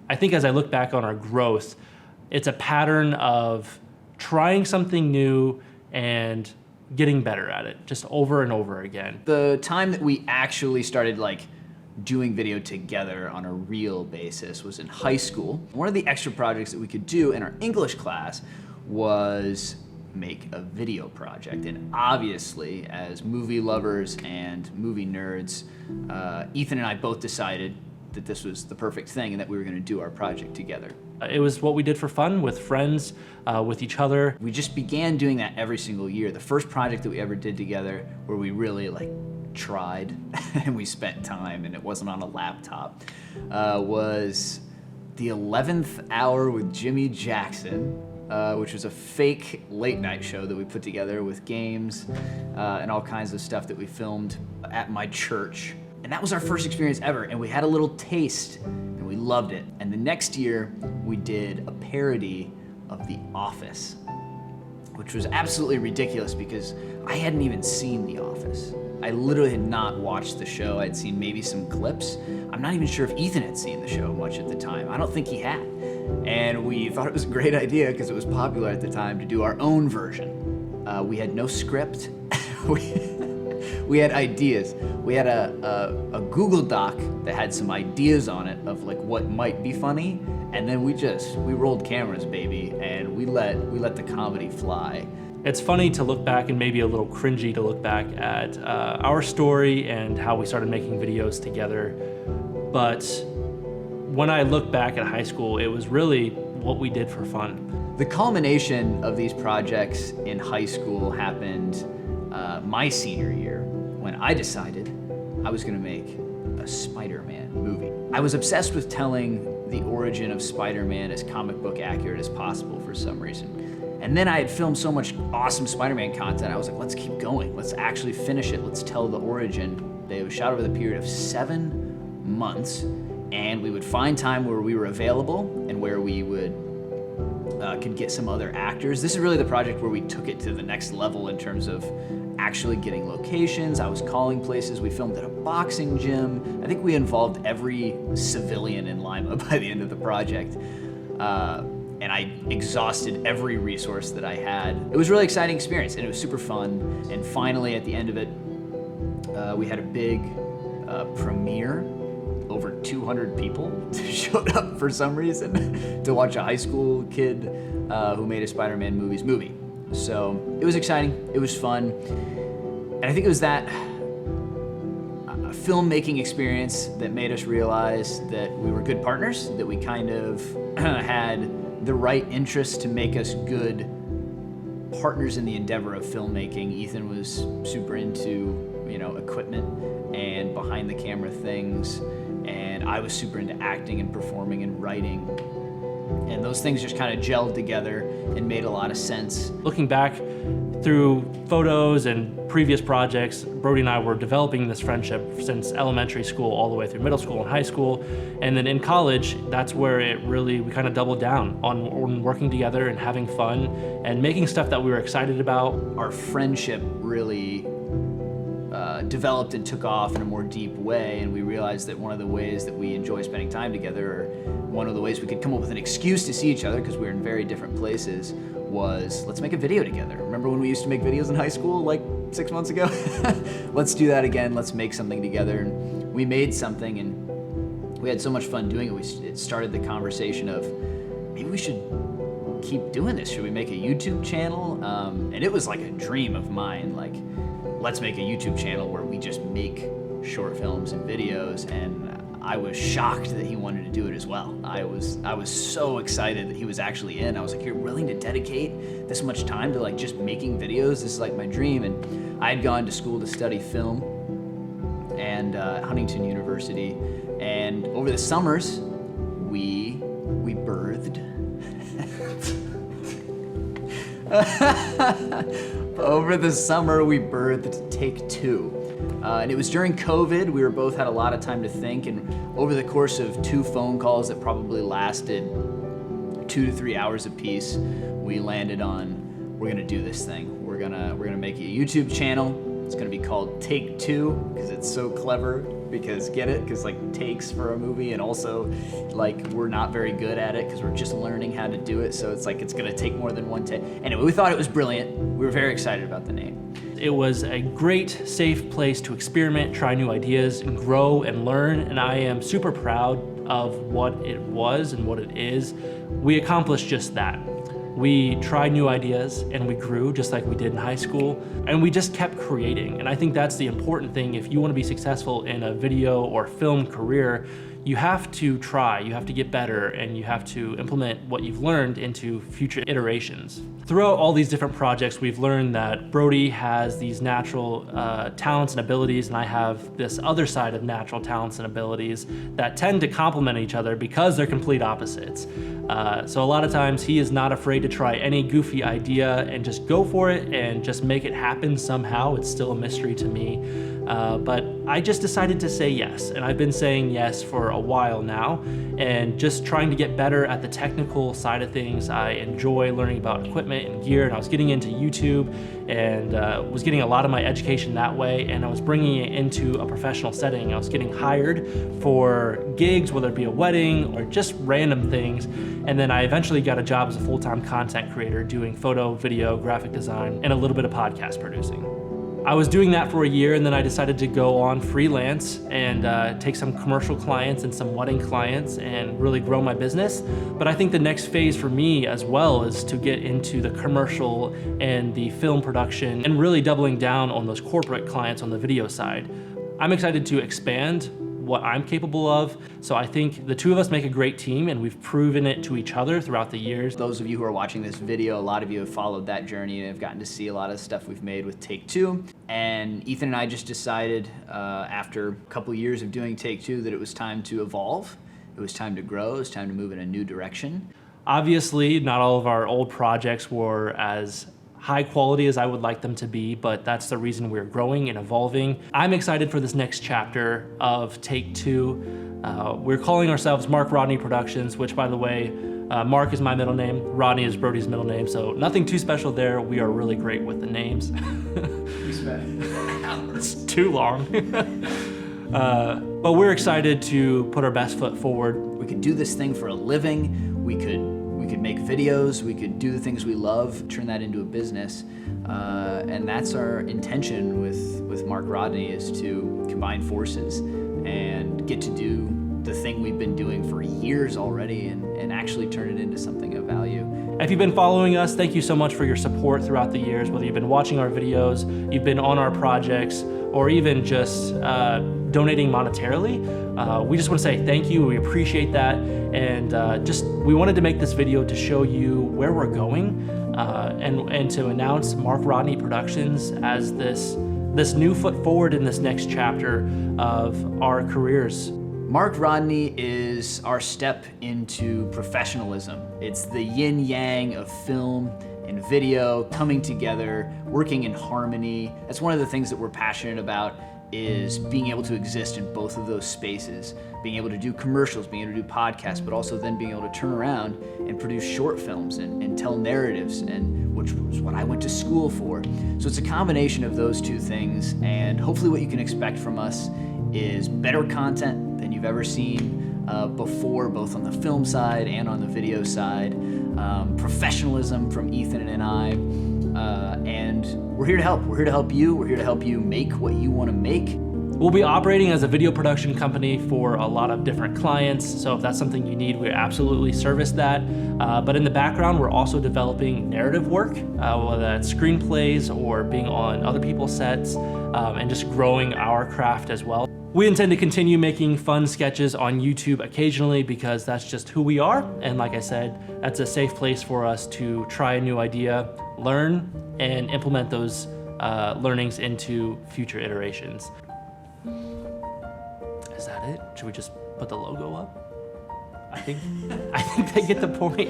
I think as I look back on our growth, it's a pattern of trying something new and getting better at it, just over and over again. The time that we actually started doing video together on a real basis was in high school. One of the extra projects that we could do in our English class was make a video project. And obviously, as movie lovers and movie nerds, Ethan and I both decided that this was the perfect thing and that we were gonna do our project together. It was what we did for fun, with friends, with each other. We just began doing that every single year. The first project that we ever did together, where we really tried and we spent time and it wasn't on a laptop, was the 11th Hour with Jimmy Jackson, which was a fake late night show that we put together with games and all kinds of stuff that we filmed at my church. And that was our first experience ever, and we had a little taste and we loved it. And the next year we did a parody of The Office, which was absolutely ridiculous because I hadn't even seen The Office. I literally had not watched the show. I'd seen maybe some clips. I'm not even sure if Ethan had seen the show much at the time. I don't think he had. And we thought it was a great idea because it was popular at the time to do our own version. We had no script. We had ideas. We had a Google Doc that had some ideas on it of what might be funny, and then we rolled cameras, baby, and we let the comedy fly. It's funny to look back, and maybe a little cringy to look back at our story and how we started making videos together. But when I look back at high school, it was really what we did for fun. The culmination of these projects in high school happened my senior year, when I decided I was gonna make a Spider-Man movie. I was obsessed with telling the origin of Spider-Man as comic book accurate as possible for some reason. And then I had filmed so much awesome Spider-Man content, I was like, let's keep going. Let's actually finish it. Let's tell the origin. It was shot over the period of 7 months, and we would find time where we were available and where we could get some other actors. This is really the project where we took it to the next level in terms of actually getting locations. I was calling places. We filmed at a boxing gym. I think we involved every civilian in Lima by the end of the project. And I exhausted every resource that I had. It was a really exciting experience, and it was super fun. And finally, at the end of it, we had a big premiere. Over 200 people showed up for some reason to watch a high school kid who made a Spider-Man movie. So it was exciting, it was fun. And I think it was that filmmaking experience that made us realize that we were good partners, that we kind of had the right interests to make us good partners in the endeavor of filmmaking. Ethan was super into, equipment and behind the camera things, and I was super into acting and performing and writing. And those things just kind of gelled together and made a lot of sense. Looking back through photos and previous projects, Brody and I were developing this friendship since elementary school all the way through middle school and high school. And then in college, that's where we kind of doubled down on working together and having fun and making stuff that we were excited about. Our friendship really developed and took off in a more deep way, and we realized that one of the ways that we enjoy spending time together, or one of the ways we could come up with an excuse to see each other because we were in very different places, was let's make a video together. Remember when we used to make videos in high school 6 months ago? Let's do that again. Let's make something together. And we made something, and we had so much fun doing it. It started the conversation of maybe we should keep doing this. Should we make a YouTube channel? And it was like a dream of mine. Let's make a YouTube channel where we just make short films and videos, and I was shocked that he wanted to do it as well. I was so excited that he was actually in. I was like, you're willing to dedicate this much time to just making videos? This is my dream. And I had gone to school to study film and Huntington University, and over the summers we birthed. Over the summer, we birthed Take Two. And it was during COVID. We both had a lot of time to think, and over the course of 2 phone calls that probably lasted 2 to 3 hours apiece, we landed on, we're gonna do this thing. We're gonna make a YouTube channel. It's gonna be called Take Two, because it's so clever. because get it? Because like takes for a movie, and also like we're not very good at it because we're just learning how to do it. So it's like it's gonna take more than one take. Anyway, we thought it was brilliant. We were very excited about the name. It was a great, safe place to experiment, try new ideas, and grow and learn, and I am super proud of what it was and what it is. We accomplished just that. We tried new ideas and we grew just like we did in high school, and we just kept creating. And I think that's the important thing. If you want to be successful in a video or film career, you have to try, you have to get better, and you have to implement what you've learned into future iterations. Throughout all these different projects, we've learned that Brody has these natural talents and abilities, and I have this other side of natural talents and abilities that tend to complement each other because they're complete opposites. So a lot of times he is not afraid to try any goofy idea and just go for it and just make it happen somehow. It's still a mystery to me. But I just decided to say yes, and I've been saying yes for a while now, and just trying to get better at the technical side of things. I enjoy learning about equipment and gear, and I was getting into YouTube and was getting a lot of my education that way, and I was bringing it into a professional setting. I was getting hired for gigs, whether it be a wedding or just random things, and then I eventually got a job as a full-time content creator doing photo, video, graphic design, and a little bit of podcast producing. I was doing that for a year, and then I decided to go on freelance and take some commercial clients and some wedding clients and really grow my business. But I think the next phase for me as well is to get into the commercial and the film production and really doubling down on those corporate clients on the video side. I'm excited to expand what I'm capable of. So I think the two of us make a great team, and we've proven it to each other throughout the years. Those of you who are watching this video, a lot of you have followed that journey and have gotten to see a lot of stuff we've made with Take Two. And Ethan and I just decided after a couple years of doing Take Two that it was time to evolve. It was time to grow. It was time to move in a new direction. Obviously, not all of our old projects were as high quality as I would like them to be, but that's the reason we're growing and evolving. I'm excited for this next chapter of Take Two. We're calling ourselves Mark Rodney Productions, which, by the way, Mark is my middle name, Rodney is Brody's middle name, so nothing too special there. We are really great with the names. We spent hours. It's too long. But we're excited to put our best foot forward. We could do this thing for a living. We could make videos. We could do the things we love, turn that into a business. And that's our intention with Mark Rodney, is to combine forces and get to do the thing we've been doing for years already and actually turn it into something of value. If you've been following us, thank you so much for your support throughout the years, whether you've been watching our videos, you've been on our projects, or even just donating monetarily. We just want to say thank you. We appreciate that. And we wanted to make this video to show you where we're going and to announce Mark Rodney Productions as this new foot forward in this next chapter of our careers. Mark Rodney is our step into professionalism. It's the yin yang of film and video coming together, working in harmony. That's one of the things that we're passionate about, is being able to exist in both of those spaces, being able to do commercials, being able to do podcasts, but also then being able to turn around and produce short films and tell narratives, and which was what I went to school for. So it's a combination of those two things, and hopefully what you can expect from us is better content than you've ever seen before, both on the film side and on the video side, professionalism from Ethan and I, and we're here to help. We're here to help you. We're here to help you make what you want to make. We'll be operating as a video production company for a lot of different clients, so if that's something you need, we absolutely service that. But in the background, we're also developing narrative work, whether that's screenplays or being on other people's sets, and just growing our craft as well. We intend to continue making fun sketches on YouTube occasionally because that's just who we are. And like I said, that's a safe place for us to try a new idea, learn, and implement those learnings into future iterations. Is that it? Should we just put the logo up? I think they get the point.